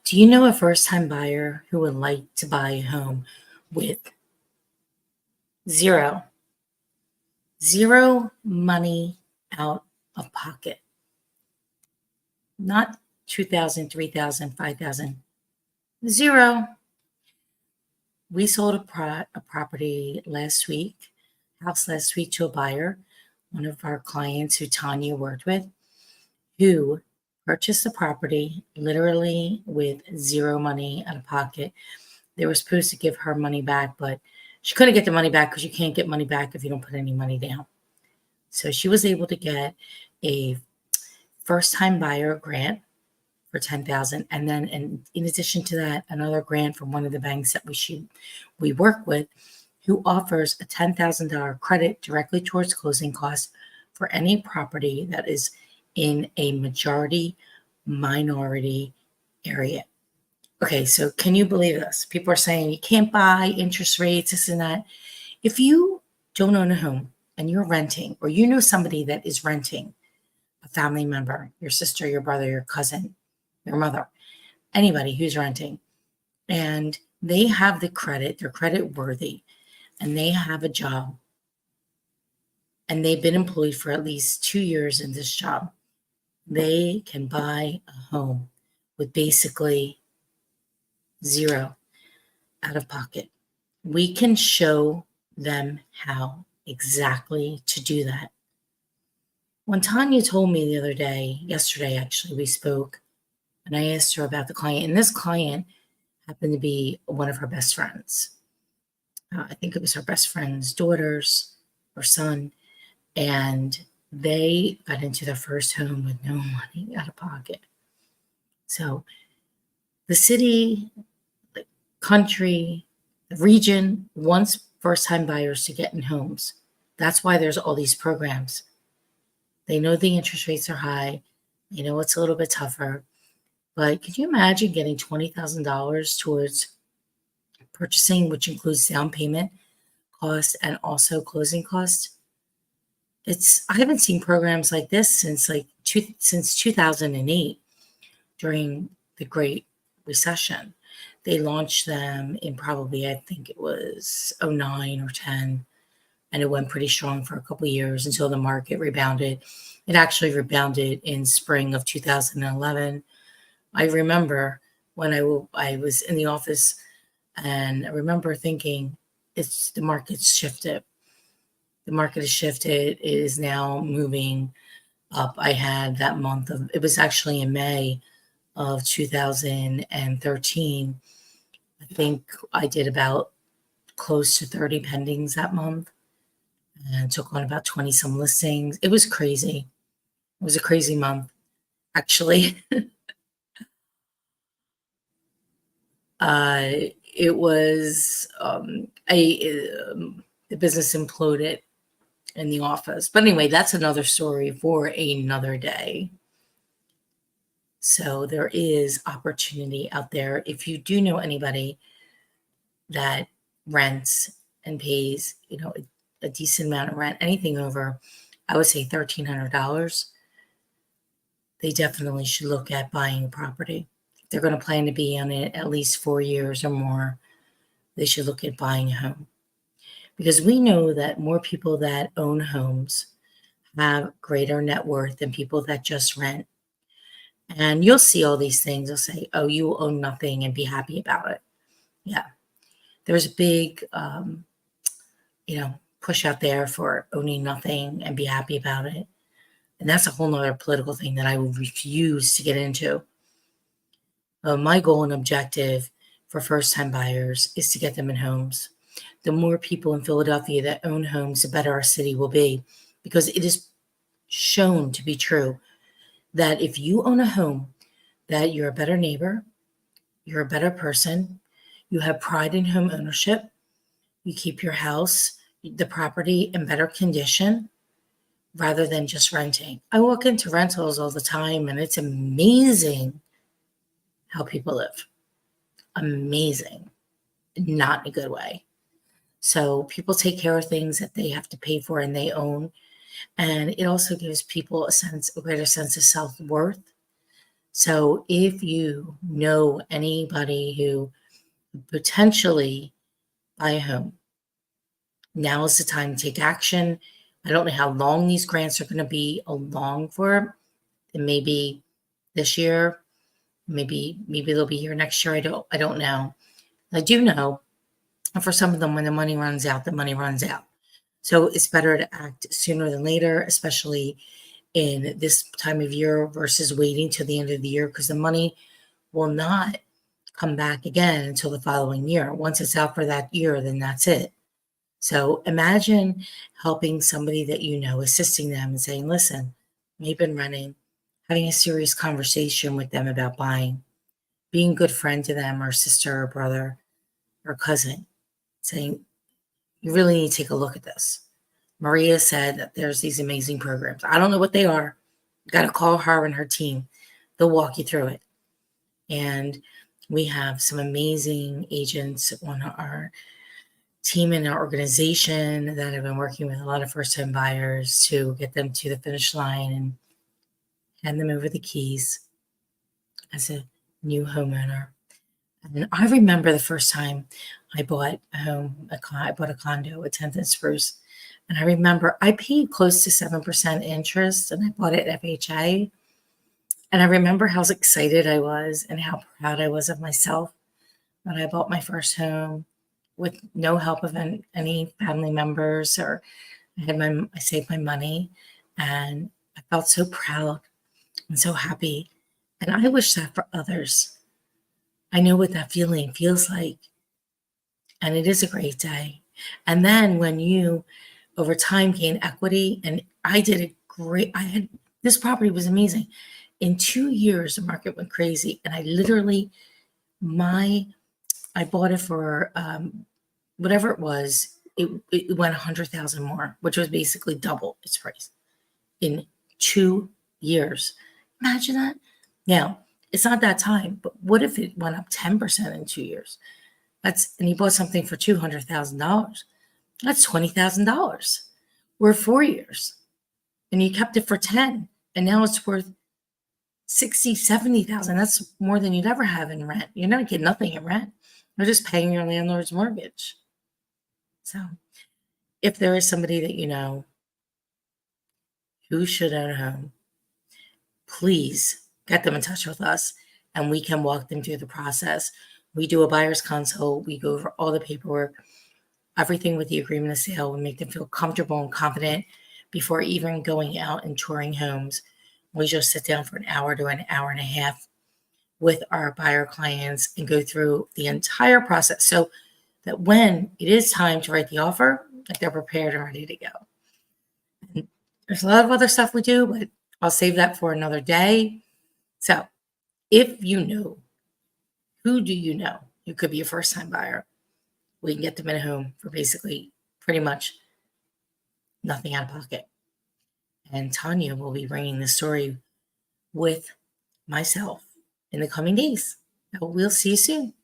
Do you know a first-time buyer who would like to buy a home with zero, zero money out of pocket? Not 2,000, 3,000, 5,000. Zero. We sold a property house last week to a buyer, one of our clients who Tanya worked with, who purchased the property literally with zero money out of pocket. They were supposed to give her money back, but she couldn't get the money back because you can't get money back if you don't put any money down. So she was able to get a first-time buyer grant for $10,000, and then in addition to that, another grant from one of the banks that we work with, who offers a $10,000 credit directly towards closing costs for any property that is in a majority minority area. Okay, so can you believe this? People are saying you can't buy, interest rates, this and that. If you don't own a home and you're renting, or you know somebody that is renting, a family member, your sister, your brother, your cousin, your mother, anybody who's renting, and they have the credit, they're credit worthy, and they have a job, and they've been employed for at least 2 years in this job, they can buy a home with basically zero out of pocket. We can show them how exactly to do that. When Tanya told me the other day, yesterday actually, we spoke, and I asked her about the client, and this client happened to be one of her best friends. I think it was her best friend's daughter's or son, and they got into their first home with no money out of pocket. So the city, the country, the region wants first-time buyers to get in homes. That's why there's all these programs. They know the interest rates are high. They know it's a little bit tougher. But could you imagine getting $20,000 towards purchasing, which includes down payment cost and also closing costs? I haven't seen programs like this since 2008 during the Great Recession. They launched them in probably, I think it was 09 or 10, and it went pretty strong for a couple of years until the market rebounded. It actually rebounded in spring of 2011. I remember when I was in the office, and I remember thinking, the market's shifted. The market has shifted. It is now moving up. I had that month it was actually in May of 2013. I think I did about close to 30 pendings that month and took on about 20 some listings. It was crazy. It was a crazy month, actually. It was the business imploded in the office. But anyway, that's another story for another day. So there is opportunity out there. If you do know anybody that rents and pays, a decent amount of rent, anything over, I would say $1,300, they definitely should look at buying a property. If they're going to plan to be on it at least 4 years or more, they should look at buying a home. Because we know that more people that own homes have greater net worth than people that just rent. And you'll see all these things. They'll say, oh, you own nothing and be happy about it. Yeah. There's a big, push out there for owning nothing and be happy about it. And that's a whole nother political thing that I would refuse to get into. My goal and objective for first-time buyers is to get them in homes. The more people in Philadelphia that own homes, the better our city will be, because it is shown to be true that if you own a home, that you're a better neighbor, you're a better person, you have pride in home ownership, you keep your house, the property in better condition rather than just renting. I walk into rentals all the time, and it's amazing how people live. Amazing. Not in a good way. So people take care of things that they have to pay for and they own. And it also gives people a greater sense of self-worth. So if you know anybody who potentially buy a home, now is the time to take action. I don't know how long these grants are going to be along for. It may be this year, maybe they'll be here next year. I don't know. I do know for some of them, when the money runs out, the money runs out. So it's better to act sooner than later, especially in this time of year versus waiting till the end of the year, because the money will not come back again until the following year. Once it's out for that year, then that's it. So imagine helping somebody that you know, assisting them and saying, listen, you've been renting, having a serious conversation with them about buying, being a good friend to them, or sister or brother or cousin, saying, you really need to take a look at this. Maria said that there's these amazing programs. I don't know what they are. You got to call her and her team. They'll walk you through it. And we have some amazing agents on our team and our organization that have been working with a lot of first-time buyers to get them to the finish line and hand them over the keys as a new homeowner. And I remember the first time I bought a home, I bought a condo at 10th and Spruce. And I remember I paid close to 7% interest and I bought it at FHA. And I remember how excited I was and how proud I was of myself when I bought my first home with no help of any family members, or I saved my money and I felt so proud and so happy. And I wish that for others. I know what that feeling feels like. And it is a great day. And then when you over time gain equity, and this property was amazing. In 2 years, the market went crazy. And I literally, I bought it for whatever it was. It went 100,000 more, which was basically double its price in 2 years. Imagine that. Now, it's not that time, but what if it went up 10% in 2 years? And you bought something for $200,000. That's $20,000 worth 4 years. And you kept it for 10, and now it's worth 60, 70,000. That's more than you'd ever have in rent. You're not getting nothing in rent. You're just paying your landlord's mortgage. So if there is somebody that you know who should own a home, please get them in touch with us and we can walk them through the process. We do a buyer's consult. We go over all the paperwork, everything with the agreement of sale. We make them feel comfortable and confident before even going out and touring homes. We just sit down for an hour to an hour and a half with our buyer clients and go through the entire process so that when it is time to write the offer, that they're prepared and ready to go. And there's a lot of other stuff we do, but I'll save that for another day. So if you know, who do you know who could be a first-time buyer? We can get them in a home for basically pretty much nothing out of pocket. And Tanya will be bringing the story with myself in the coming days. We'll see you soon.